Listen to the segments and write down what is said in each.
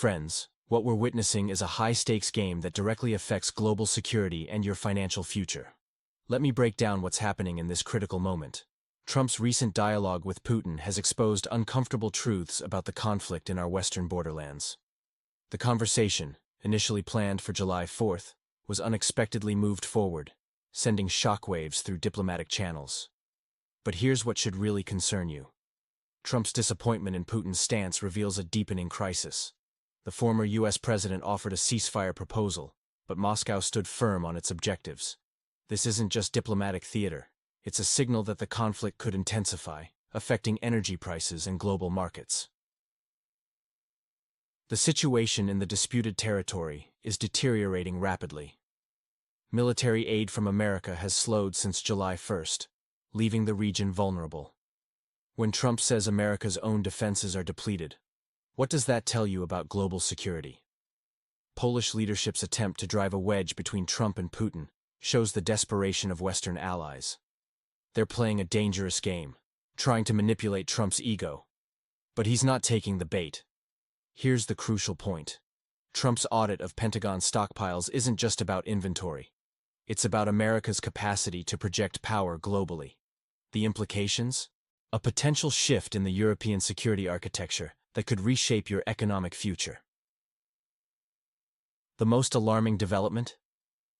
Friends, what we're witnessing is a high-stakes game that directly affects global security and your financial future. Let me break down what's happening in this critical moment. Trump's recent dialogue with Putin has exposed uncomfortable truths about the conflict in our western borderlands. The conversation, initially planned for July 4th, was unexpectedly moved forward, sending shockwaves through diplomatic channels. But here's what should really concern you. Trump's disappointment in Putin's stance reveals a deepening crisis. The former U.S. president offered a ceasefire proposal, but Moscow stood firm on its objectives. This isn't just diplomatic theater. It's a signal that the conflict could intensify, affecting energy prices and global markets. The situation in the disputed territory is deteriorating rapidly. Military aid from America has slowed since July 1st, leaving the region vulnerable. When Trump says America's own defenses are depleted, what does that tell you about global security? Polish leadership's attempt to drive a wedge between Trump and Putin shows the desperation of Western allies. They're playing a dangerous game, trying to manipulate Trump's ego. But he's not taking the bait. Here's the crucial point. Trump's audit of Pentagon stockpiles isn't just about inventory. It's about America's capacity to project power globally. The implications? A potential shift in the European security architecture that could reshape your economic future. The most alarming development?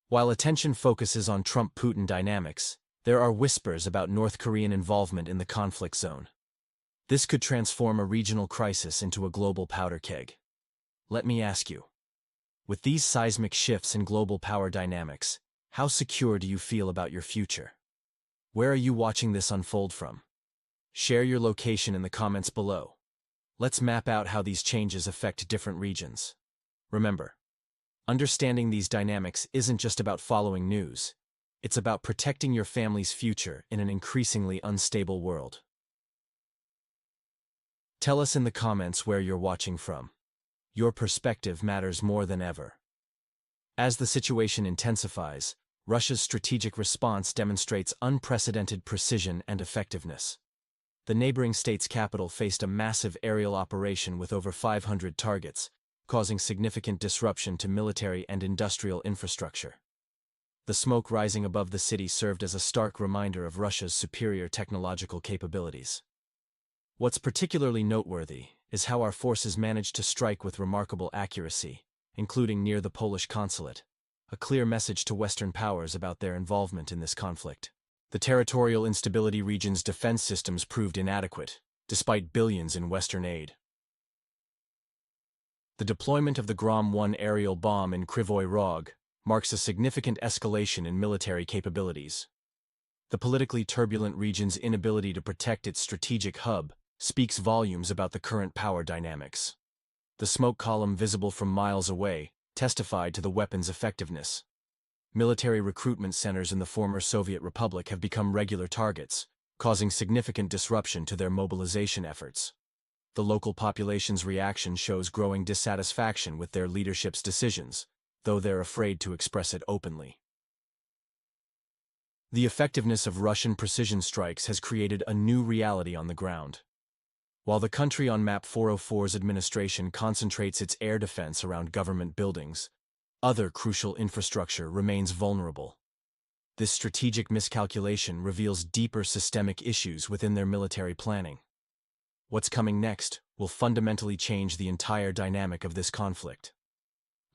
While attention focuses on Trump-Putin dynamics, there are whispers about North Korean involvement in the conflict zone. This could transform a regional crisis into a global powder keg. Let me ask you, with these seismic shifts in global power dynamics, how secure do you feel about your future? Where are you watching this unfold from? Share your location in the comments below. Let's map out how these changes affect different regions. Remember, understanding these dynamics isn't just about following news. It's about protecting your family's future in an increasingly unstable world. Tell us in the comments where you're watching from. Your perspective matters more than ever. As the situation intensifies, Russia's strategic response demonstrates unprecedented precision and effectiveness. The neighboring state's capital faced a massive aerial operation with over 500 targets, causing significant disruption to military and industrial infrastructure. The smoke rising above the city served as a stark reminder of Russia's superior technological capabilities. What's particularly noteworthy is how our forces managed to strike with remarkable accuracy, including near the Polish consulate, a clear message to Western powers about their involvement in this conflict. The territorial instability region's defense systems proved inadequate, despite billions in Western aid. The deployment of the Grom-1 aerial bomb in Kryvyi Rog marks a significant escalation in military capabilities. The politically turbulent region's inability to protect its strategic hub speaks volumes about the current power dynamics. The smoke column visible from miles away testified to the weapon's effectiveness. Military recruitment centers in the former Soviet Republic have become regular targets, causing significant disruption to their mobilization efforts. The local population's reaction shows growing dissatisfaction with their leadership's decisions, though they're afraid to express it openly. The effectiveness of Russian precision strikes has created a new reality on the ground. While the country on Map 404's administration concentrates its air defense around government buildings, other crucial infrastructure remains vulnerable. This strategic miscalculation reveals deeper systemic issues within their military planning. What's coming next will fundamentally change the entire dynamic of this conflict.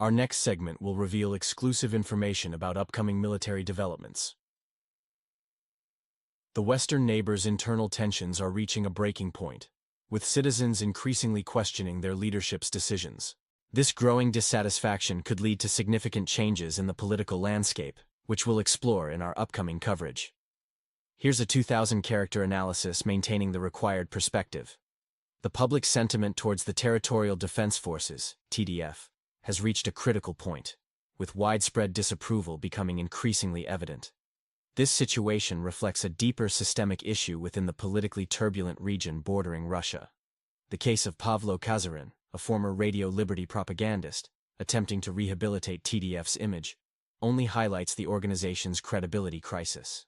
Our next segment will reveal exclusive information about upcoming military developments. The Western neighbors' internal tensions are reaching a breaking point, with citizens increasingly questioning their leadership's decisions. This growing dissatisfaction could lead to significant changes in the political landscape, which we'll explore in our upcoming coverage. Here's a 2,000-character analysis maintaining the required perspective. The public sentiment towards the Territorial Defense Forces, TDF, has reached a critical point, with widespread disapproval becoming increasingly evident. This situation reflects a deeper systemic issue within the politically turbulent region bordering Russia. The case of Pavlo Kazarin, a former Radio Liberty propagandist, attempting to rehabilitate TDF's image, only highlights the organization's credibility crisis.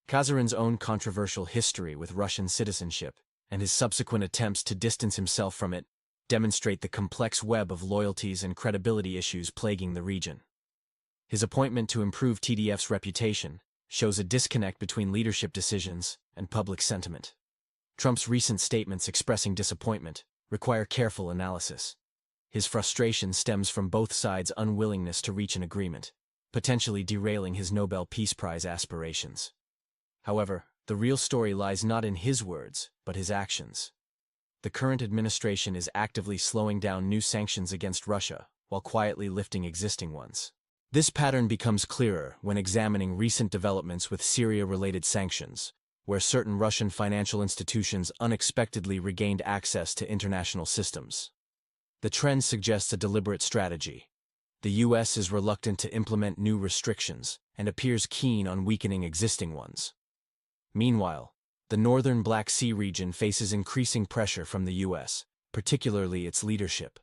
Kazarin's own controversial history with Russian citizenship and his subsequent attempts to distance himself from it demonstrate the complex web of loyalties and credibility issues plaguing the region. His appointment to improve TDF's reputation shows a disconnect between leadership decisions and public sentiment. Trump's recent statements expressing disappointment require careful analysis. His frustration stems from both sides' unwillingness to reach an agreement, potentially derailing his Nobel Peace Prize aspirations. However, the real story lies not in his words, but his actions. The current administration is actively slowing down new sanctions against Russia, while quietly lifting existing ones. This pattern becomes clearer when examining recent developments with Syria-related sanctions, where certain Russian financial institutions unexpectedly regained access to international systems. The trend suggests a deliberate strategy. The U.S. is reluctant to implement new restrictions and appears keen on weakening existing ones. Meanwhile, the northern Black Sea region faces increasing pressure from the U.S., particularly its leadership.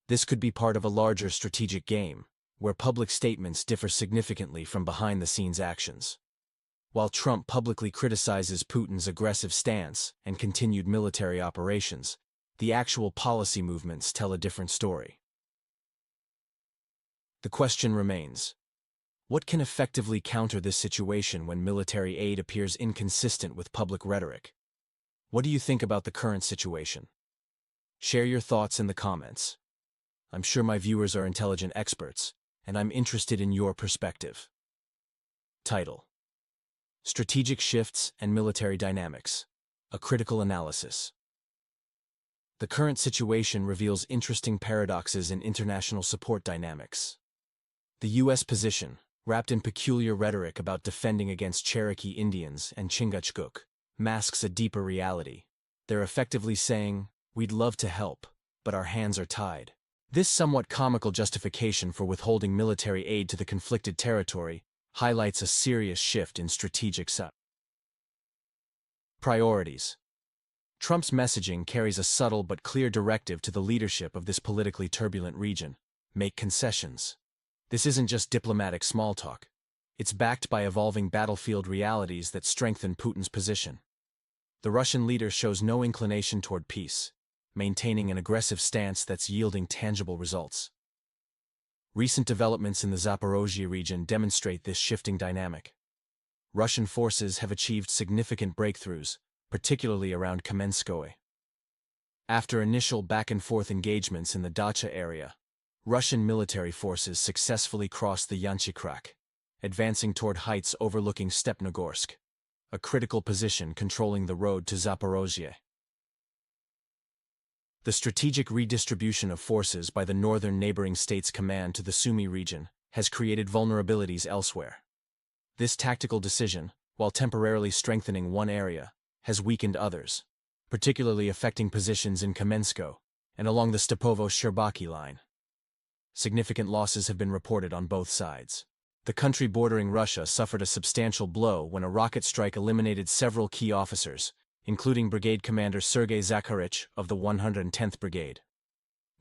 This could be part of a larger strategic game, where public statements differ significantly from behind-the-scenes actions. While Trump publicly criticizes Putin's aggressive stance and continued military operations, the actual policy movements tell a different story. The question remains: what can effectively counter this situation when military aid appears inconsistent with public rhetoric? What do you think about the current situation? Share your thoughts in the comments. I'm sure my viewers are intelligent experts, and I'm interested in your perspective. Title: Strategic Shifts and Military Dynamics, a Critical Analysis. The current situation reveals interesting paradoxes in international support dynamics. The U.S. position, wrapped in peculiar rhetoric about defending against Cherokee Indians and Chingachgook, masks a deeper reality. They're effectively saying, "We'd love to help, but our hands are tied." This somewhat comical justification for withholding military aid to the conflicted territory highlights a serious shift in strategic priorities. Trump's messaging carries a subtle but clear directive to the leadership of this politically turbulent region: make concessions. This isn't just diplomatic small talk. It's backed by evolving battlefield realities that strengthen Putin's position. The Russian leader shows no inclination toward peace, maintaining an aggressive stance that's yielding tangible results. Recent developments in the Zaporozhye region demonstrate this shifting dynamic. Russian forces have achieved significant breakthroughs, particularly around Kamenskoye. After initial back-and-forth engagements in the Dacha area, Russian military forces successfully crossed the Yanchikrak, advancing toward heights overlooking Stepnogorsk, a critical position controlling the road to Zaporozhye. The strategic redistribution of forces by the northern neighboring states' command to the Sumy region has created vulnerabilities elsewhere. This tactical decision, while temporarily strengthening one area, has weakened others, particularly affecting positions in Kamensko and along the Stepovo-Sherbaki line. Significant losses have been reported on both sides. The country bordering Russia suffered a substantial blow when a rocket strike eliminated several key officers, including Brigade Commander Sergei Zakharich of the 110th Brigade.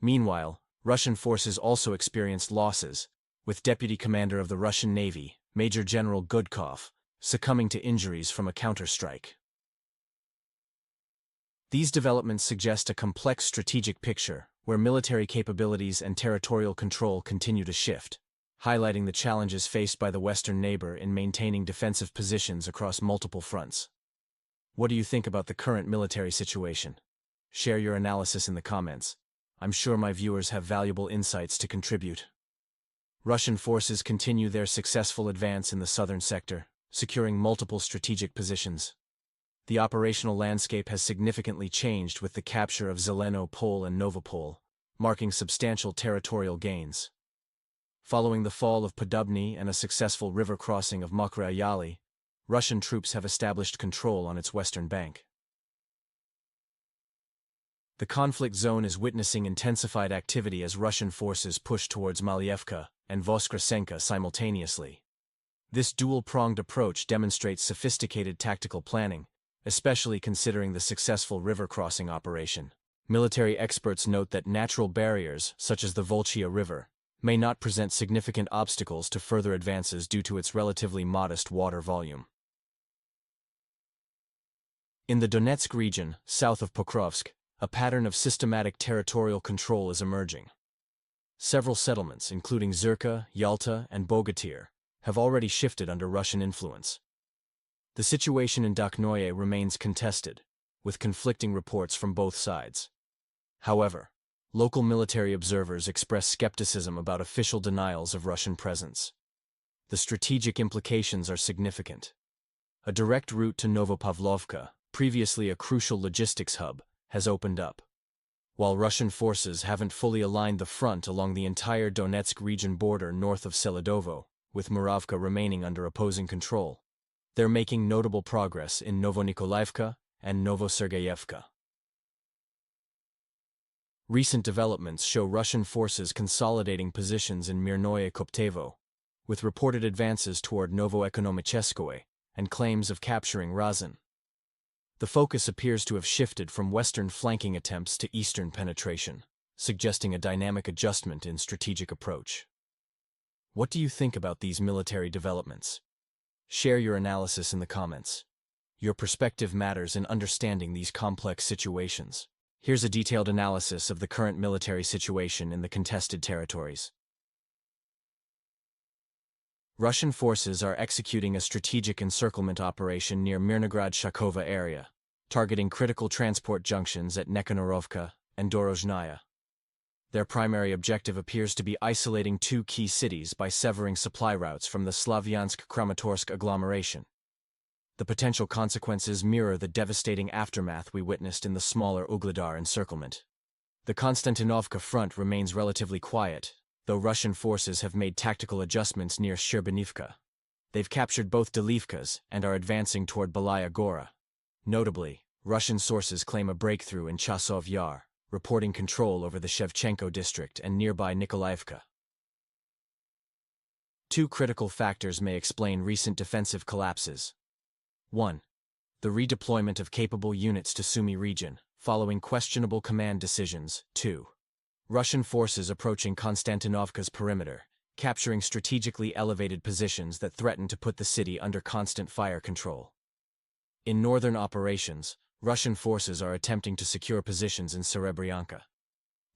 Meanwhile, Russian forces also experienced losses, with Deputy Commander of the Russian Navy, Major General Gudkov, succumbing to injuries from a counterstrike. These developments suggest a complex strategic picture where military capabilities and territorial control continue to shift, highlighting the challenges faced by the Western neighbor in maintaining defensive positions across multiple fronts. What do you think about the current military situation? Share your analysis in the comments. I'm sure my viewers have valuable insights to contribute. Russian forces continue their successful advance in the southern sector, securing multiple strategic positions. The operational landscape has significantly changed with the capture of Zeleno Pole and Novopol, marking substantial territorial gains. Following the fall of Podobny and a successful river crossing of Mokra Yali, Russian troops have established control on its western bank. The conflict zone is witnessing intensified activity as Russian forces push towards Malyevka and Voskresenka simultaneously. This dual-pronged approach demonstrates sophisticated tactical planning, especially considering the successful river crossing operation. Military experts note that natural barriers, such as the Volchia River, may not present significant obstacles to further advances due to its relatively modest water volume. In the Donetsk region, south of Pokrovsk, a pattern of systematic territorial control is emerging. Several settlements, including Zirka, Yalta, and Bogatyr, have already shifted under Russian influence. The situation in Dakhnoye remains contested, with conflicting reports from both sides. However, local military observers express skepticism about official denials of Russian presence. The strategic implications are significant. A direct route to Novopavlovka, previously a crucial logistics hub, has opened up. While Russian forces haven't fully aligned the front along the entire Donetsk region border north of Seledovo, with Muravka remaining under opposing control, they're making notable progress in Novonikolayevka and Novosergeyevka. Recent developments show Russian forces consolidating positions in Mirnoye Koptevo, with reported advances toward Novoekonomicheskoye and claims of capturing Razin. The focus appears to have shifted from western flanking attempts to eastern penetration, suggesting a dynamic adjustment in strategic approach. What do you think about these military developments? Share your analysis in the comments. Your perspective matters in understanding these complex situations. Here's a detailed analysis of the current military situation in the contested territories. Russian forces are executing a strategic encirclement operation near Mirnograd-Shakova area, targeting critical transport junctions at Nekanorovka and Dorozhnaya. Their primary objective appears to be isolating two key cities by severing supply routes from the Slavyansk-Kramatorsk agglomeration. The potential consequences mirror the devastating aftermath we witnessed in the smaller Ugledar encirclement. The Konstantinovka front remains relatively quiet, though Russian forces have made tactical adjustments near Shcherbanivka. They've captured both Delivkas and are advancing toward Belaya Gora. Notably, Russian sources claim a breakthrough in Chasov Yar, reporting control over the Shevchenko district and nearby Nikolaevka. Two critical factors may explain recent defensive collapses. 1. The redeployment of capable units to Sumy region, following questionable command decisions. 2. Russian forces approaching Konstantinovka's perimeter, capturing strategically elevated positions that threaten to put the city under constant fire control. In northern operations, Russian forces are attempting to secure positions in Serebryanka.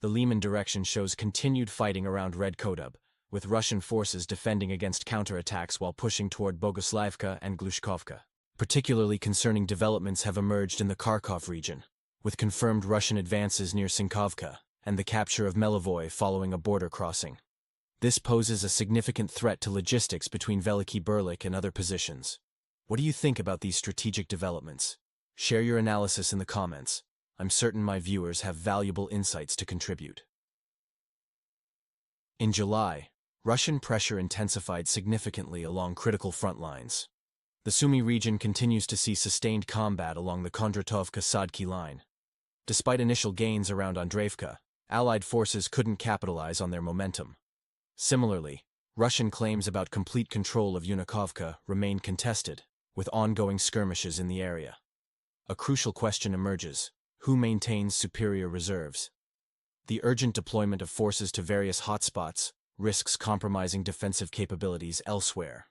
The Liman direction shows continued fighting around Red Kodub, with Russian forces defending against counterattacks while pushing toward Boguslaivka and Glushkovka. Particularly concerning developments have emerged in the Kharkov region, with confirmed Russian advances near Sinkovka and the capture of Melivoy following a border crossing. This poses a significant threat to logistics between Veliki Berlik and other positions. What do you think about these strategic developments? Share your analysis in the comments. I'm certain my viewers have valuable insights to contribute. In July, Russian pressure intensified significantly along critical front lines. The Sumy region continues to see sustained combat along the Kondratovka-Sadki line. Despite initial gains around Andreevka, Allied forces couldn't capitalize on their momentum. Similarly, Russian claims about complete control of Unikovka remain contested, with ongoing skirmishes in the area. A crucial question emerges: who maintains superior reserves? The urgent deployment of forces to various hotspots risks compromising defensive capabilities elsewhere.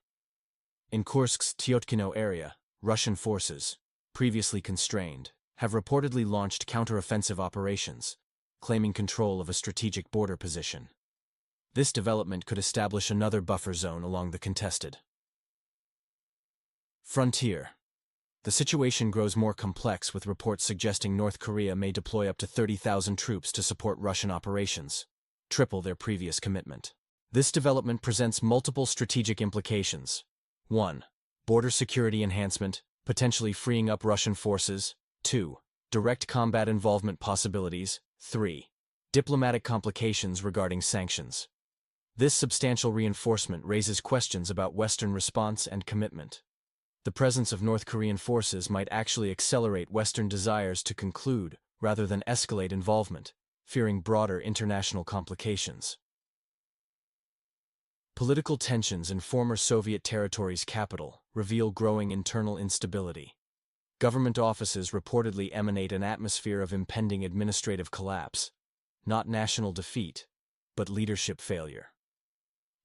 In Kursk's Tyotkino area, Russian forces, previously constrained, have reportedly launched counteroffensive operations, claiming control of a strategic border position. This development could establish another buffer zone along the contested frontier. The situation grows more complex, with reports suggesting North Korea may deploy up to 30,000 troops to support Russian operations, triple their previous commitment. This development presents multiple strategic implications. 1. Border security enhancement, potentially freeing up Russian forces. 2. Direct combat involvement possibilities. 3. Diplomatic complications regarding sanctions. This substantial reinforcement raises questions about Western response and commitment. The presence of North Korean forces might actually accelerate Western desires to conclude rather than escalate involvement, fearing broader international complications. Political tensions in former Soviet territories' capital reveal growing internal instability. Government offices reportedly emanate an atmosphere of impending administrative collapse, not national defeat, but leadership failure.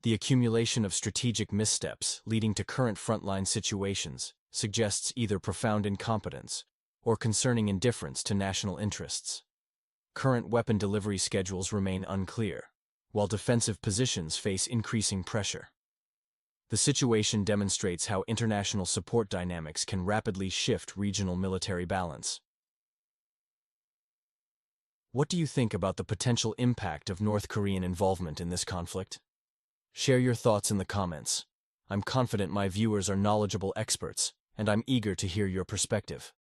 The accumulation of strategic missteps leading to current frontline situations suggests either profound incompetence or concerning indifference to national interests. current weapon delivery schedules remain unclear, while defensive positions face increasing pressure. The situation demonstrates how international support dynamics can rapidly shift regional military balance. What do you think about the potential impact of North Korean involvement in this conflict? Share your thoughts in the comments. I'm confident my viewers are knowledgeable experts, and I'm eager to hear your perspective.